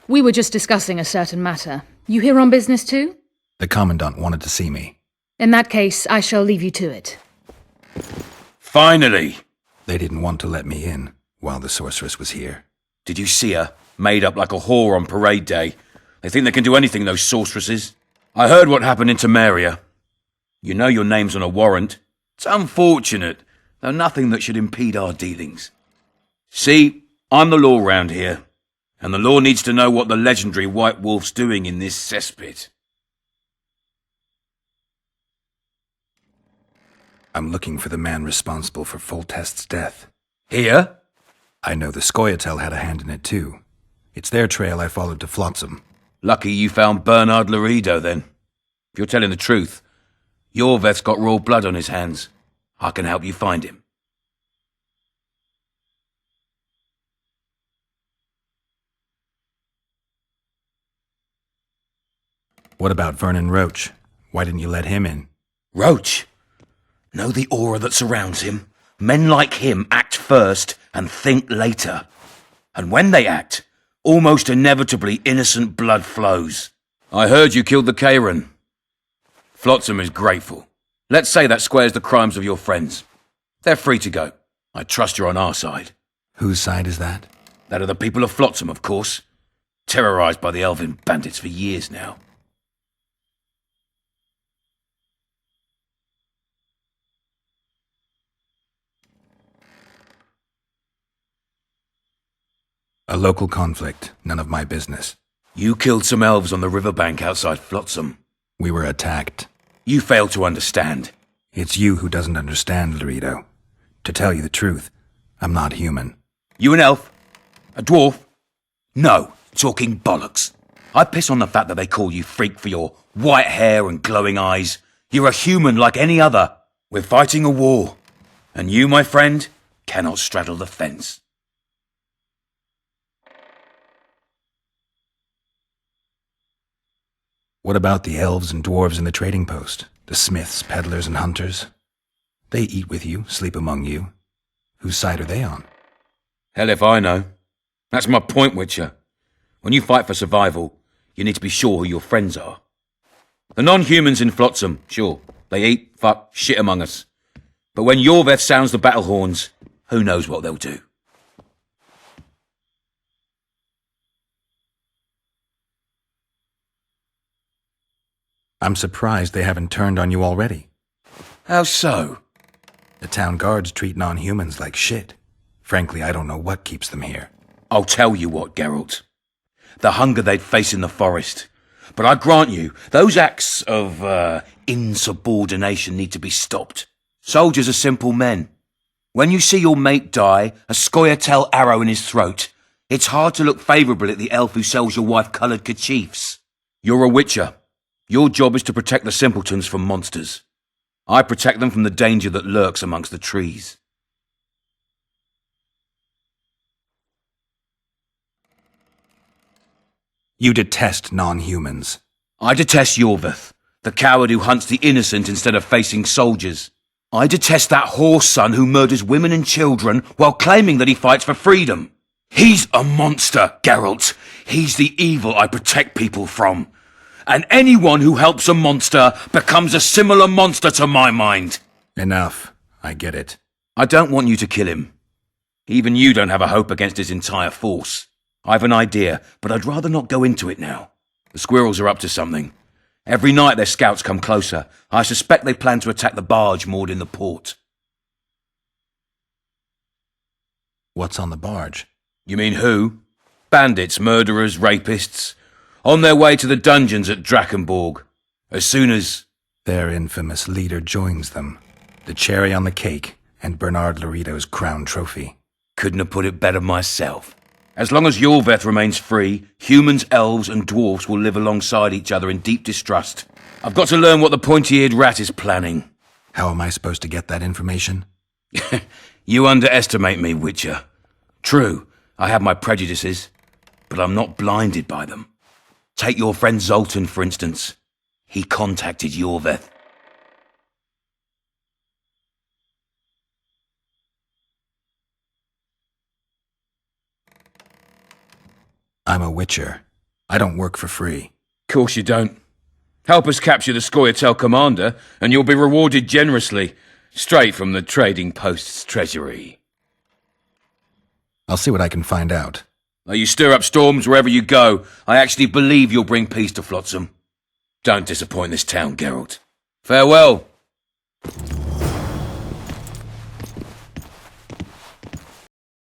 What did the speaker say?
We were just discussing a certain matter. You here on business too? The Commandant wanted to see me. In that case, I shall leave you to it. Finally! They didn't want to let me in while the sorceress was here. Did you see her? Made up like a whore on parade day. They think they can do anything, those sorceresses. I heard what happened in Temeria. You know your name's on a warrant. It's unfortunate, though nothing that should impede our dealings. See, I'm the law round here, and the law needs to know what the legendary White Wolf's doing in this cesspit. I'm looking for the man responsible for Foltest's death. Here? I know the Scoia'tael had a hand in it too. It's their trail I followed to Flotsam. Lucky you found Bernard Loredo, then. If you're telling the truth, Yorveth's got raw blood on his hands. I can help you find him. What about Vernon Roche? Why didn't you let him in? Roche? Know the aura that surrounds him? Men like him act first and think later. And when they act, almost inevitably innocent blood flows. I heard you killed the Kairan. Flotsam is grateful. Let's say that squares the crimes of your friends. They're free to go. I trust you're on our side. Whose side is that? That of the people of Flotsam, of course. Terrorized by the elven bandits for years now. A local conflict, none of my business. You killed some elves on the riverbank outside Flotsam. We were attacked. You failed to understand. It's you who doesn't understand, Loredo. To tell you the truth, I'm not human. You an elf? A dwarf? No, talking bollocks. I piss on the fact that they call you freak for your white hair and glowing eyes. You're a human like any other. We're fighting a war. And you, my friend, cannot straddle the fence. What about the elves and dwarves in the trading post? The smiths, peddlers, and hunters? They eat with you, sleep among you. Whose side are they on? Hell if I know. That's my point, Witcher. When you fight for survival, you need to be sure who your friends are. The non-humans in Flotsam, sure, they eat, fuck, shit among us. But when Yorveth sounds the battle horns, who knows what they'll do. I'm surprised they haven't turned on you already. How so? The town guards treat non-humans like shit. Frankly, I don't know what keeps them here. I'll tell you what, Geralt. The hunger they'd face in the forest. But I grant you, those acts of, insubordination need to be stopped. Soldiers are simple men. When you see your mate die, a Scoia'tael arrow in his throat, it's hard to look favourable at the elf who sells your wife coloured kerchiefs. You're a witcher. Your job is to protect the simpletons from monsters. I protect them from the danger that lurks amongst the trees. You detest non-humans. I detest Yorveth, the coward who hunts the innocent instead of facing soldiers. I detest that horse son who murders women and children while claiming that he fights for freedom. He's a monster, Geralt. He's the evil I protect people from. And anyone who helps a monster becomes a similar monster to my mind. Enough. I get it. I don't want you to kill him. Even you don't have a hope against his entire force. I've an idea, but I'd rather not go into it now. The squirrels are up to something. Every night their scouts come closer. I suspect they plan to attack the barge moored in the port. What's on the barge? You mean who? Bandits, murderers, rapists. On their way to the dungeons at Drakenborg. As soon as... Their infamous leader joins them. The cherry on the cake and Bernard Loredo's crown trophy. Couldn't have put it better myself. As long as Yorveth remains free, humans, elves and dwarfs will live alongside each other in deep distrust. I've got to learn what the pointy-eared rat is planning. How am I supposed to get that information? You underestimate me, Witcher. True, I have my prejudices, but I'm not blinded by them. Take your friend Zoltan, for instance. He contacted Yorveth. I'm a witcher. I don't work for free. Course you don't. Help us capture the Scoia'tael commander, and you'll be rewarded generously, straight from the trading post's treasury. I'll see what I can find out. Though you stir up storms wherever you go, I actually believe you'll bring peace to Flotsam. Don't disappoint this town, Geralt. Farewell.